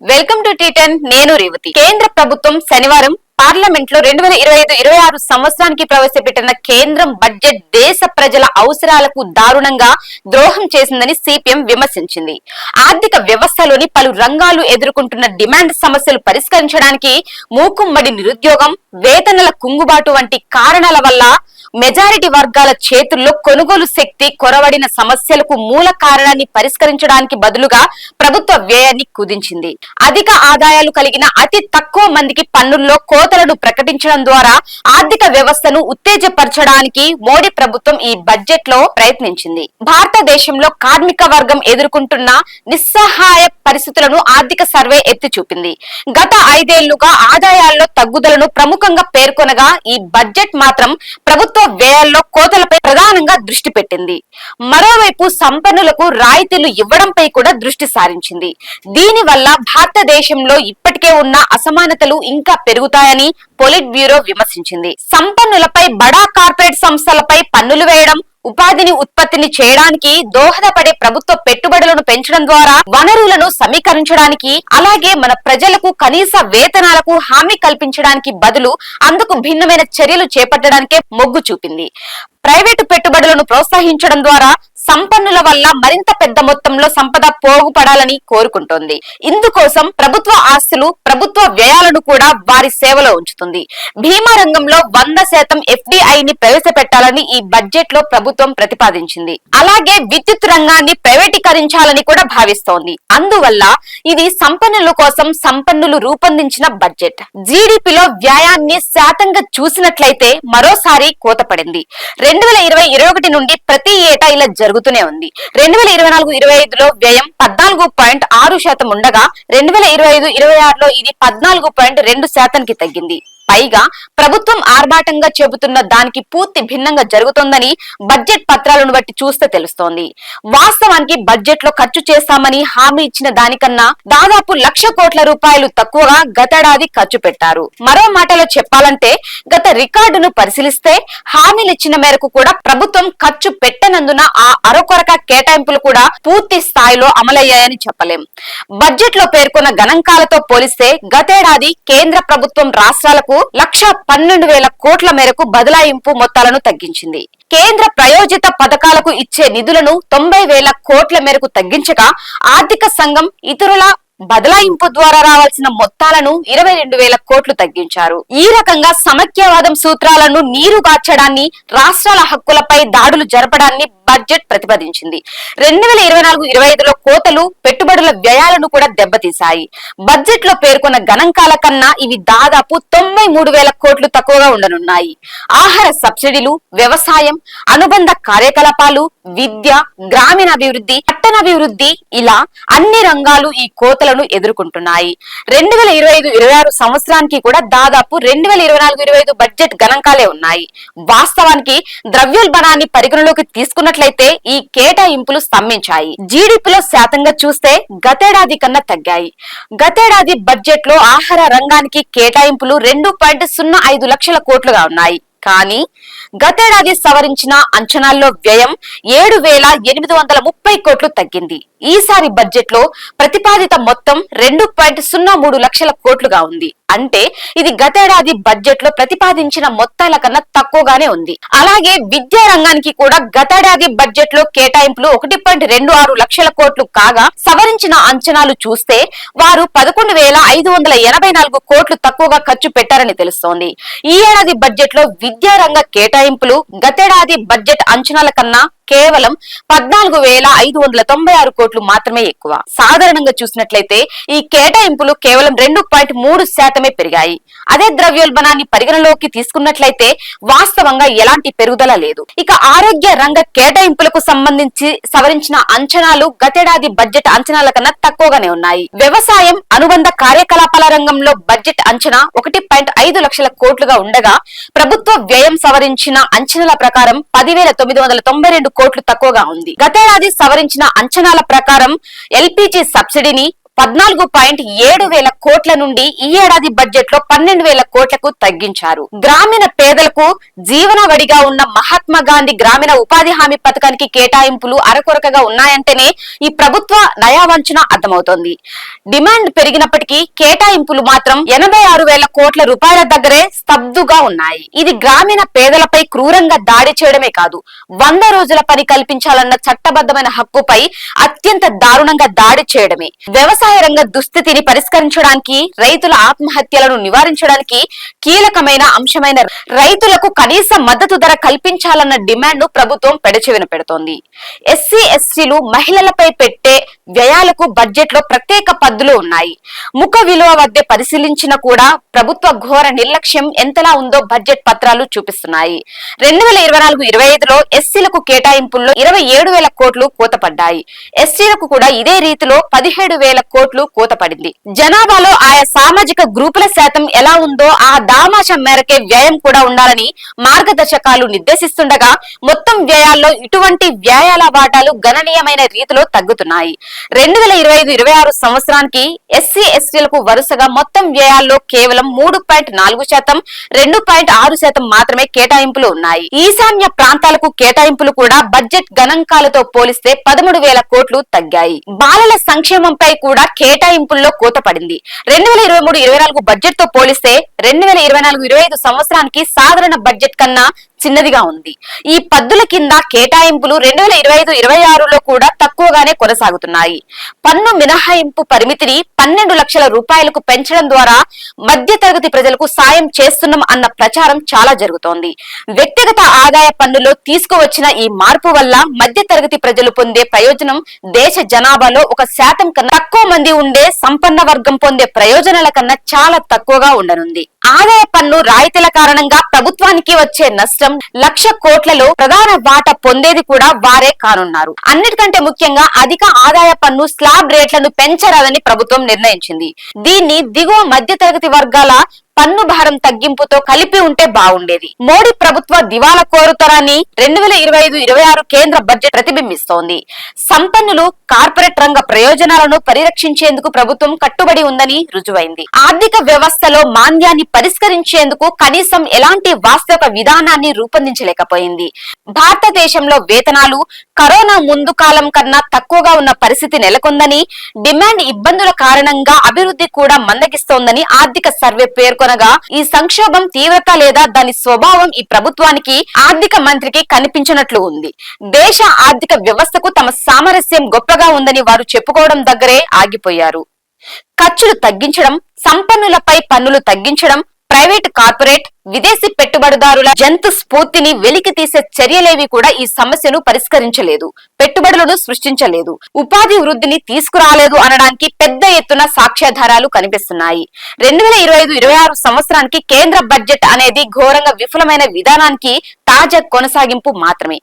Welcome to టీ10. నేను రేవతి. కేంద్ర ప్రభుత్వం శనివారం పార్లమెంట్ లో 2025-26 సంవత్సరానికి ప్రవేశపెట్టిన కేంద్రం బడ్జెట్ దేశ ప్రజల అవసరాలకు దారుణంగా ద్రోహం చేసిందని సిపిఎం విమర్శించింది. ఆర్థిక వ్యవస్థలోని పలు రంగాలు ఎదుర్కొంటున్న డిమాండ్ సమస్యలు పరిష్కరించడానికి మూకుమ్మడి నిరుద్యోగం, వేతనాల కుంగుబాటు వంటి కారణాల వల్ల మెజారిటీ వర్గాల చేతుల్లో కొనుగోలు శక్తి కొరవడిన సమస్యలకు మూల కారణాన్ని పరిష్కరించడానికి బదులుగా ప్రభుత్వ వ్యయాన్ని కుదించింది. అధిక ఆదాయాలు కలిగిన అతి తక్కువ మందికి పన్నుల్లో కోతలను ప్రకటించడం ద్వారా ఆర్థిక వ్యవస్థను ఉత్తేజపరచడానికి మోడీ ప్రభుత్వం ఈ బడ్జెట్ లో ప్రయత్నించింది. భారతదేశంలో కార్మిక వర్గం ఎదుర్కొంటున్న నిస్సహాయ పరిస్థితులను ఆర్థిక సర్వే ఎత్తి చూపింది. గత 5 ఏళ్లుగా ఆదాయాల్లో తగ్గుదలను ప్రముఖంగా పేర్కొనగా ఈ బడ్జెట్ మాత్రం ప్రభుత్వ వ్యయాల్లో కోతలపై ప్రధానంగా దృష్టి పెట్టింది. మరోవైపు సంపన్నులకు రాయితీలు ఇవ్వడంపై కూడా దృష్టి సారించింది. దీని వల్ల భారతదేశంలో ఇప్పటికే ఉన్న అసమానతలు ఇంకా పెరుగుతాయని పొలిట్ బ్యూరో విమర్శించింది. సంపన్నులపై బడా కార్పొరేట్ సంస్థలపై పన్నులు వేయడం, ఉపాధిని ఉత్పత్తిని చేయడానికి దోహదపడే ప్రభుత్వ పెట్టుబడులను పెంచడం ద్వారా వనరులను సమీకరించడానికి, అలాగే మన ప్రజలకు కనీస వేతనాలకు హామీ కల్పించడానికి బదులు అందుకు భిన్నమైన చర్యలు చేపట్టడానికే మొగ్గు చూపింది. ప్రైవేటు పెట్టుబడులను ప్రోత్సహించడం ద్వారా సంపన్నుల వల్ల మరింత పెద్ద మొత్తంలో సంపద పోగుపడాలని కోరుకుంటోంది. ఇందుకోసం ప్రభుత్వ ఆస్తులు, ప్రభుత్వ వ్యయాలను కూడా వారి సేవలో ఉంచుతుంది. బీమా రంగంలో 100% FDIని ప్రవేశపెట్టాలని ఈ బడ్జెట్ లో ప్రభుత్వం ప్రతిపాదించింది. అలాగే విద్యుత్ రంగాన్ని ప్రైవేటీకరించాలని కూడా భావిస్తోంది. అందువల్ల ఇది సంపన్నుల కోసం సంపన్నులు రూపొందించిన బడ్జెట్. జీడీపీలో వ్యయాన్ని శాతంగా చూసినట్లయితే మరోసారి కోతపడింది. 2020-21 నుండి ప్రతి ఏటా ఇలా జరుగుతూనే ఉంది. 2024-25లో వ్యయం 14.6% ఉండగా 2025-26లో ఇది 14.2% తగ్గింది. పైగా ప్రభుత్వం ఆర్భాటంగా చెబుతున్న దానికి పూర్తి భిన్నంగా జరుగుతోందని బడ్జెట్ పత్రాలను బట్టి చూస్తే తెలుస్తోంది. వాస్తవానికి బడ్జెట్ లో ఖర్చు చేస్తామని హామీ ఇచ్చిన దానికన్నా దాదాపు 1,00,000 కోట్ల రూపాయలు తక్కువగా గతేడాది ఖర్చు పెట్టారు. మరో మాటలో చెప్పాలంటే గత రికార్డును పరిశీలిస్తే హామీలిచ్చిన మేరకు కూడా ప్రభుత్వం ఖర్చు పెట్టనందున ఆ అరకొరక కేటాయింపులు కూడా పూర్తి స్థాయిలో అమలయ్యాయని చెప్పలేం. బడ్జెట్ లో పేర్కొన్న గణాంకాలతో పోలిస్తే గతేడాది కేంద్ర ప్రభుత్వం రాష్ట్రాలకు 1,12,000 కోట్ల మేరకు బదలాయింపు మొత్తాలను తగ్గించింది. కేంద్ర ప్రయోజిత పథకాలకు ఇచ్చే నిధులను 90,000 కోట్ల మేరకు తగ్గించగా ఆర్థిక సంఘం ఇతరుల బదలాయింపు ద్వారా రావాల్సిన మొత్తాలను 22,000 కోట్లు తగ్గించారు. ఈ రకంగా సమైక్యవాదం సూత్రాలను నీరుగార్చడాన్ని, రాష్ట్రాల హక్కులపై దాడులు జరపడాన్ని బడ్జెట్ ప్రతిపాదించింది. 2024-25లో కోతలు, పెట్టుబడుల వ్యయాలను కూడా దెబ్బతీశాయి. బడ్జెట్ లో పేర్కొన్న గణాంకాల కన్నా ఇవి దాదాపు 93,000 కోట్లు తక్కువగా ఉండనున్నాయి. ఆహార సబ్సిడీలు, వ్యవసాయం, అనుబంధ కార్యకలాపాలు, విద్య, గ్రామీణాభివృద్ధి, పట్టణాభివృద్ధి ఇలా అన్ని రంగాలు ఈ కోతలను ఎదుర్కొంటున్నాయి. 2025-26 సంవత్సరానికి కూడా దాదాపు 2024-25 బడ్జెట్ గణాంకాలే ఉన్నాయి. వాస్తవానికి ద్రవ్యోల్బణాన్ని పరిగణలోకి తీసుకున్నట్లయితే ఈ కేటాయింపులు స్తంభించాయి. జీడీపీలో శాతంగా చూస్తే గతేడాది కన్నా తగ్గాయి. గతేడాది బడ్జెట్ లో ఆహార రంగానికి కేటాయింపులు 2.05 లక్షల కోట్లుగా ఉన్నాయి. కానీ గతేడాది సవరించిన అంచనాల్లో వ్యయం 7,830 కోట్లు తగ్గింది. ఈసారి బడ్జెట్ లో ప్రతిపాదిత మొత్తం 2.03 లక్షల కోట్లుగా ఉంది. అంటే ఇది గతేడాది బడ్జెట్ లో ప్రతిపాదించిన మొత్తాల కన్నా తక్కువగానే ఉంది. అలాగే విద్యా రంగానికి కూడా గతేడాది బడ్జెట్ లో కేటాయింపులు 1.26 లక్షల కోట్లు కాగా సవరించిన అంచనాలు చూస్తే వారు 11,584 కోట్లు తక్కువగా ఖర్చు పెట్టారని తెలుస్తోంది. ఈ ఏడాది బడ్జెట్ లో విద్యా రంగ కేటాయింపులు గతేడాది బడ్జెట్ అంచనాల కన్నా కేవలం 14,596 కోట్లు మాత్రమే ఎక్కువ. సాధారణంగా చూసినట్లయితే ఈ కేటాయింపులు కేవలం 2.3% పెరిగాయి. అదే ద్రవ్యోల్బణాన్ని పరిగణలోకి తీసుకున్నట్లయితే వాస్తవంగా ఎలాంటి పెరుగుదల లేదు. ఇక ఆరోగ్య రంగ కేటాయింపులకు సంబంధించి సవరించిన అంచనాలు గతేడాది బడ్జెట్ అంచనాల కన్నా తక్కువగానే ఉన్నాయి. వ్యవసాయం, అనుబంధ కార్యకలాపాల రంగంలో బడ్జెట్ అంచనా 1.5 లక్షల కోట్లుగా ఉండగా ప్రభుత్వ వ్యయం సవరించిన అంచనాల ప్రకారం 10,992 కోట్లు తక్కువగా ఉంది. గతేడాది సవరించిన అంచనాల ప్రకారం LPG సబ్సిడీని 14.7 వేల కోట్ల నుండి ఈ ఏడాది బడ్జెట్ లో 12,000 కోట్లకు తగ్గించారు. గ్రామీణ పేదలకు జీవనవడిగా ఉన్న మహాత్మా గాంధీ గ్రామీణ ఉపాధి హామీ పథకానికి కేటాయింపులు అరకొరకగా ఉన్నాయంటేనే ఈ ప్రభుత్వ నయావంచన అర్థమవుతోంది. డిమాండ్ పెరిగినప్పటికీ కేటాయింపులు మాత్రం 86,000 కోట్ల రూపాయల దగ్గరే స్తబ్దుగా ఉన్నాయి. ఇది గ్రామీణ పేదలపై క్రూరంగా దాడి చేయడమే కాదు, 100 రోజుల పని కల్పించాలన్న చట్టబద్ధమైన హక్కుపై అత్యంత దారుణంగా దాడి చేయడమే. వ్యవసాయ రంగ దుస్థితిని పరిష్కరించడానికి, రైతుల ఆత్మహత్యలను నివారించడానికి కీలకమైన అంశమైన రైతులకు కనీస మద్దతు ధర కల్పించాలన్న డిమాండ్ ను ప్రభుత్వం పెడచెవిన పెడుతోంది. ఎస్సీ ఎస్టీలు మహిళలపై పెట్టే వ్యయాలకు బడ్జెట్ లో ప్రత్యేక పద్దులు ఉన్నాయి. ముఖ విలువ వద్ద పరిశీలించినా కూడా ప్రభుత్వ ఘోర నిర్లక్ష్యం ఎంతలా ఉందో బడ్జెట్ పత్రాలు చూపిస్తున్నాయి. 2024-25లో ఎస్సీలకు కేటాయింపుల్లో 27,000 కోట్లు కోతపడ్డాయి. ఎస్టీలకు కూడా ఇదే రీతిలో 17,000 కోట్లు కోతపడింది. జనాభాలో ఆయా సామాజిక గ్రూపుల శాతం ఎలా ఉందో ఆ దామాషం మేరకే వ్యయం కూడా ఉండాలని మార్గదర్శకాలు నిర్దేశిస్తుండగా మొత్తం వ్యయాల్లో ఇటువంటి వ్యయాల వాటాలు గణనీయమైన రీతిలో తగ్గుతున్నాయి. 2025-26 సంవత్సరానికి ఎస్సీ ఎస్టీలకు వరుసగా మొత్తం వ్యయాల్లో కేవలం 3.4%, 2.6% మాత్రమే కేటాయింపులు ఉన్నాయి. ఈశాన్య ప్రాంతాలకు కేటాయింపులు కూడా బడ్జెట్ గణాంకాలతో పోలిస్తే 13,000 కోట్లు తగ్గాయి. బాలల సంక్షేమంపై కూడా కేటాయింపుల్లో కోత పడింది. 2023-24 బడ్జెట్ తో పోలిస్తే 2024-25 సంవత్సరానికి సాధారణ బడ్జెట్ కన్నా చిన్నదిగా ఉంది. ఈ పద్దుల కింద కేటాయింపులు 2025-26లో కూడా తక్కువగానే కొనసాగుతున్నాయి. పన్ను మినహాయింపు పరిమితిని 12 లక్షల రూపాయలకు పెంచడం ద్వారా మధ్య తరగతి ప్రజలకు సాయం చేస్తున్నాం అన్న ప్రచారం చాలా జరుగుతోంది. వ్యక్తిగత ఆదాయ పన్నులో తీసుకువచ్చిన ఈ మార్పు వల్ల మధ్య తరగతి ప్రజలు పొందే ప్రయోజనం దేశ జనాభాలో 1% కన్నా తక్కువ మంది ఉండే సంపన్న వర్గం పొందే ప్రయోజనాల కన్నా చాలా తక్కువగా ఉండనుంది. ఆదాయ పన్ను రాయితీల కారణంగా ప్రభుత్వానికి వచ్చే నష్టం 1,00,000 కోట్లలో ప్రధాన వాటా పొందేది కూడా వారే కానున్నారు. అన్నిటికంటే ముఖ్యంగా అధిక ఆదాయ పన్ను స్లాబ్ రేట్లను పెంచరాదని ప్రభుత్వం నిర్ణయించింది. దీన్ని దిగువ మధ్య తరగతి వర్గాల పన్ను భారం తగ్గింపుతో కలిపి ఉంటే బాగుండేది. మోడీ ప్రభుత్వ దివాలా కోరుతనాన్ని 2025-26 కేంద్ర బడ్జెట్ ప్రతిబింబిస్తోంది. సంపన్నులు, కార్పొరేట్ రంగ ప్రయోజనాలను పరిరక్షించేందుకు ప్రభుత్వం కట్టుబడి ఉందని రుజువైంది. ఆర్థిక వ్యవస్థలో మాంద్యాన్ని పరిష్కరించేందుకు కనీసం ఎలాంటి వాస్తవ విధానాన్ని రూపొందించలేకపోయింది. భారతదేశంలో వేతనాలు కరోనా ముందు కాలం కన్నా తక్కువగా ఉన్న పరిస్థితి నెలకొందని, డిమాండ్ ఇబ్బందుల కారణంగా అభివృద్ధి కూడా మందగిస్తోందని ఆర్థిక సర్వే పేర్కొనగా, ఈ సంక్షోభం తీవ్రత లేదా దాని స్వభావం ఈ ప్రభుత్వానికి, ఆర్థిక మంత్రికి కనిపించినట్లు ఉంది. దేశ ఆర్థిక వ్యవస్థకు తమ సామరస్యం గొప్పగా ఉందని వారు చెప్పుకోవడం దగ్గరే ఆగిపోయారు. ఖర్చులు తగ్గించడం, సంపన్నులపై పన్నులు తగ్గించడం, ప్రైవేట్, కార్పొరేట్, విదేశీ పెట్టుబడిదారుల జంతు స్ఫూర్తిని వెలికి తీసే చర్యలేవి కూడా ఈ సమస్యను పరిష్కరించలేదు, పెట్టుబడులను సృష్టించలేదు, ఉపాధి వృద్ధిని తీసుకురాలేదు అనడానికి పెద్ద ఎత్తున సాక్ష్యాధారాలు కనిపిస్తున్నాయి. 2025-26 సంవత్సరానికి కేంద్ర బడ్జెట్ అనేది ఘోరంగా విఫలమైన విధానానికి తాజా కొనసాగింపు మాత్రమే.